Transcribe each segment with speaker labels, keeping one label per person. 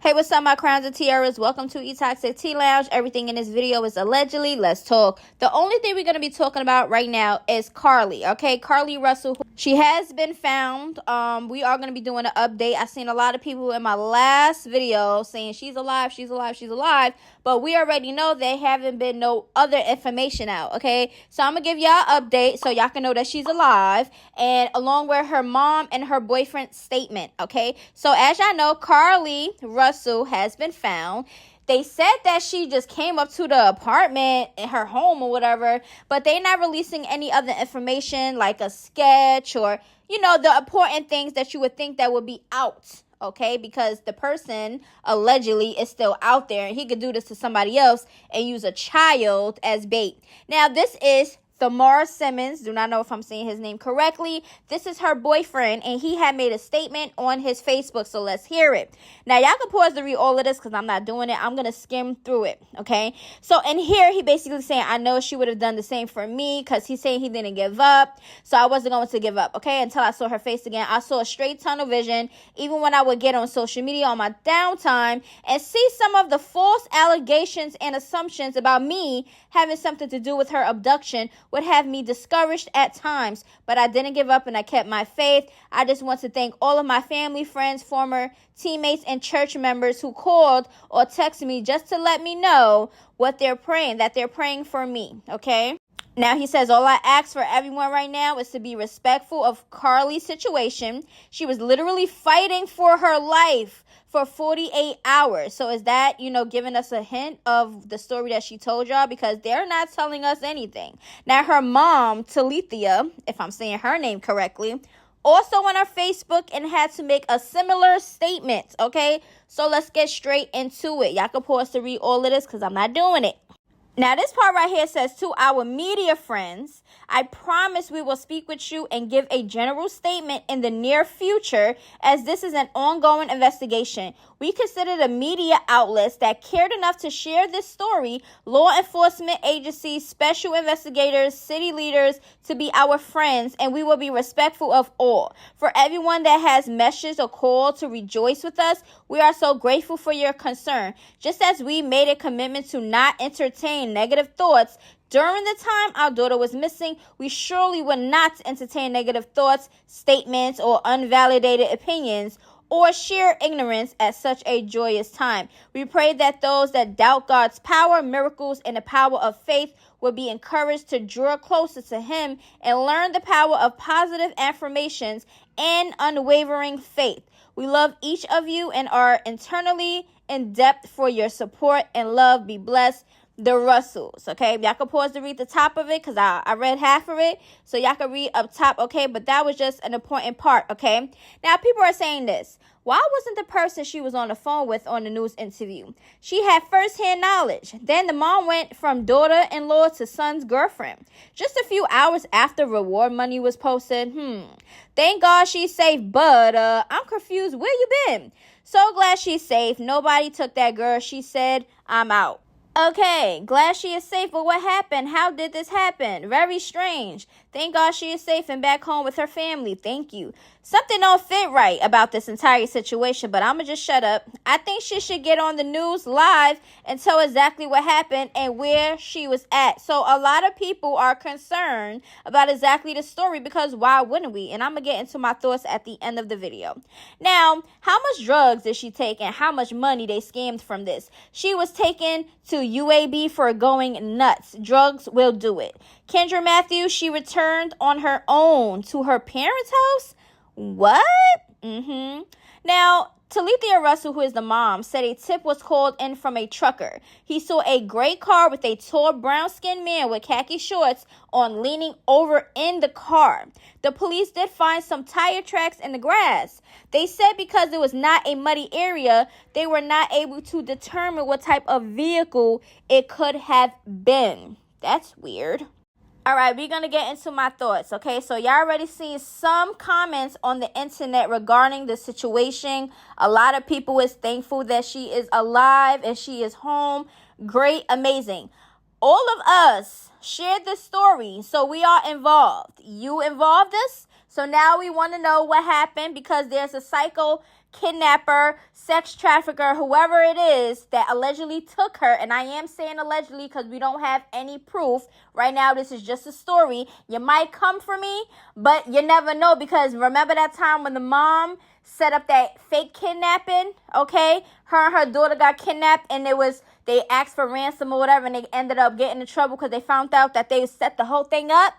Speaker 1: Hey, what's up, my crowns and tiaras? Welcome to E-Toxic Tea Lounge. Everything in this video is allegedly. Let's talk. The only thing we're going to be talking about right now is Carlee, okay? Carlee Russell. She has been found. We are going to be doing an update. I seen a lot of people in my last video saying she's alive, she's alive, she's alive. But we already know there haven't been no other information out, okay? So I'm going to give y'all an update so y'all can know that she's alive. And along with her mom and her boyfriend's statement, okay? So as y'all know, Carlee Russell has been found. They said that she just came up to the apartment in her home or whatever, but they're not releasing any other information like a sketch or, you know, the important things that you would think that would be out, okay? Because the person allegedly is still out there and he could do this to somebody else and use a child as bait. Now, this is Thamar Simmons. Do not know if I'm saying his name correctly. This is her boyfriend, and he had made a statement on his Facebook, so let's hear it. Now, y'all can pause to read all of this because I'm not doing it. I'm going to skim through it, okay? So, in here, he basically saying, I know she would have done the same for me because he's saying he didn't give up, so I wasn't going to give up, okay, until I saw her face again. I saw a straight tunnel vision, even when I would get on social media on my downtime and see some of the false allegations and assumptions about me having something to do with her abduction would have me discouraged at times, but I didn't give up and I kept my faith. I just want to thank all of my family, friends, former teammates, and church members who called or texted me just to let me know what they're praying, that they're praying for me, okay? Now, he says, all I ask for everyone right now is to be respectful of Carlee's situation. She was literally fighting for her life for 48 hours. So is that, you know, giving us a hint of the story that she told y'all? Because they're not telling us anything. Now, her mom, Talithia, if I'm saying her name correctly, also on her Facebook and had to make a similar statement, okay? So let's get straight into it. Y'all can pause to read all of this because I'm not doing it. Now, this part right here says, to our media friends, I promise we will speak with you and give a general statement in the near future as this is an ongoing investigation. We consider the media outlets that cared enough to share this story, law enforcement agencies, special investigators, city leaders, to be our friends, and we will be respectful of all. For everyone that has messaged or called to rejoice with us, we are so grateful for your concern. Just as we made a commitment to not entertain negative thoughts during the time our daughter was missing, we surely would not entertain negative thoughts, statements, or unvalidated opinions or share ignorance at such a joyous time. We pray that those that doubt God's power, miracles, and the power of faith will be encouraged to draw closer to Him and learn the power of positive affirmations and unwavering faith. We love each of you and are eternally in debt for your support and love. Be blessed. The Russells, okay? Y'all can pause to read the top of it because I read half of it, so y'all can read up top, okay? But that was just an important part, okay? Now, people are saying this. Why wasn't the person she was on the phone with on the news interview? She had firsthand knowledge. Then the mom went from daughter-in-law to son's girlfriend. Just a few hours after reward money was posted. Thank God she's safe, but I'm confused. Where you been? So glad she's safe. Nobody took that girl. She said, I'm out. Okay, glad she is safe, but what happened? How did this happen? Very strange. Thank God she is safe and back home with her family. Thank you. Something don't fit right about this entire situation, but I'm going to just shut up. I think she should get on the news live and tell exactly what happened and where she was at. So a lot of people are concerned about exactly the story because why wouldn't we? And I'm going to get into my thoughts at the end of the video. Now, how much drugs did she take and how much money they scammed from this? She was taken to UAB for going nuts. Drugs will do it. Kendra Matthews, she returned on her own to her parents' house. What? Now, Talithia Russell, who is the mom, said a tip was called in from a trucker. He saw a gray car with a tall brown-skinned man with khaki shorts on leaning over in the car. The police did find some tire tracks in the grass. They said because it was not a muddy area, they were not able to determine what type of vehicle it could have been. That's weird. All right, we're going to get into my thoughts, okay? So y'all already seen some comments on the internet regarding the situation. A lot of people is thankful that she is alive and she is home. Great, amazing. All of us shared this story, so we are involved. You involved us, so now we want to know what happened because there's a psycho kidnapper, sex trafficker, whoever it is that allegedly took her, and I am saying allegedly because we don't have any proof. Right now, this is just a story. You might come for me, but you never know, because remember that time when the mom set up that fake kidnapping, okay? Her and her daughter got kidnapped, and they asked for ransom or whatever, and they ended up getting in trouble because they found out that they set the whole thing up.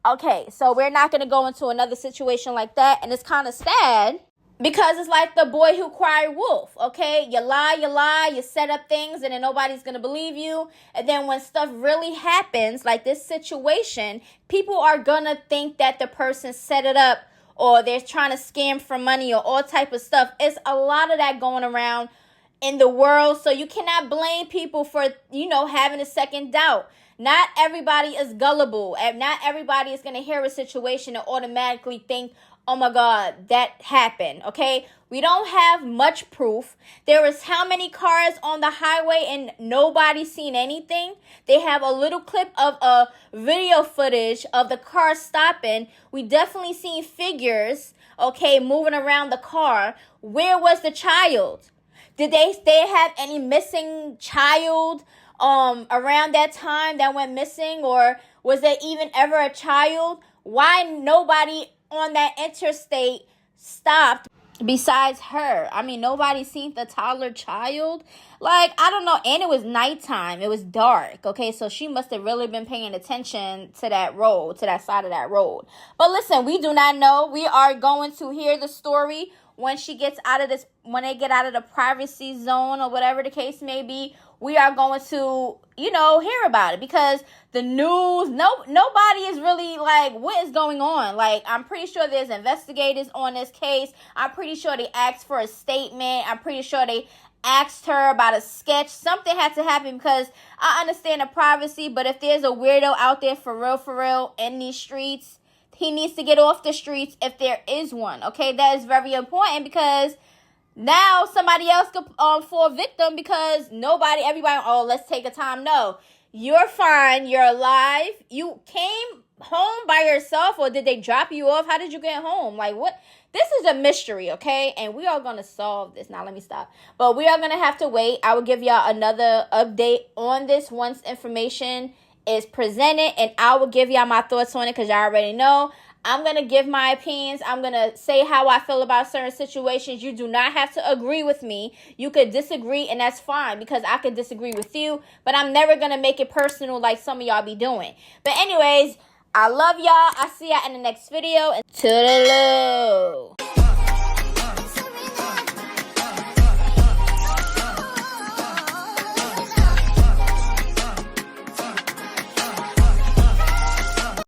Speaker 1: Okay, so we're not going to go into another situation like that, and it's kind of sad. Because it's like the boy who cried wolf, okay? You lie, you set up things, and then nobody's going to believe you. And then when stuff really happens, like this situation, people are going to think that the person set it up, or they're trying to scam for money, or all type of stuff. It's a lot of that going around in the world. So you cannot blame people for, having a second doubt. Not everybody is gullible. And not everybody is going to hear a situation and automatically think, oh my God, that happened, okay? We don't have much proof. There is how many cars on the highway and nobody's seen anything? They have a little clip of a video footage of the car stopping. We definitely seen figures, okay, moving around the car. Where was the child? Did they have any missing child around that time that went missing? Or was there even ever a child? Why nobody on that interstate stopped besides her? I mean, nobody seen the toddler child. Like, I don't know. And it was nighttime. It was dark. Okay, so she must have really been paying attention to that road, to that side of that road. But listen, we do not know. We are going to hear the story when she gets out of this, when they get out of the privacy zone or whatever the case may be. We are going to, hear about it, because the news, nobody is really like, what is going on? Like, I'm pretty sure there's investigators on this case. I'm pretty sure they asked for a statement. I'm pretty sure they asked her about a sketch. Something had to happen, because I understand the privacy, but if there's a weirdo out there for real, in these streets, he needs to get off the streets if there is one, okay? That is very important, because now somebody else could fall victim, because everybody, let's take a time. No, you're fine. You're alive. You came home by yourself, or did they drop you off? How did you get home? Like, what? This is a mystery, okay? And we are going to solve this. Now, let me stop. But we are going to have to wait. I will give y'all another update on this once information is presented, and I will give y'all my thoughts on it, because y'all already know. I'm going to give my opinions. I'm going to say how I feel about certain situations. You do not have to agree with me. You could disagree, and that's fine, because I could disagree with you. But I'm never going to make it personal like some of y'all be doing. But anyways, I love y'all. I'll see y'all in the next video. And toodaloo.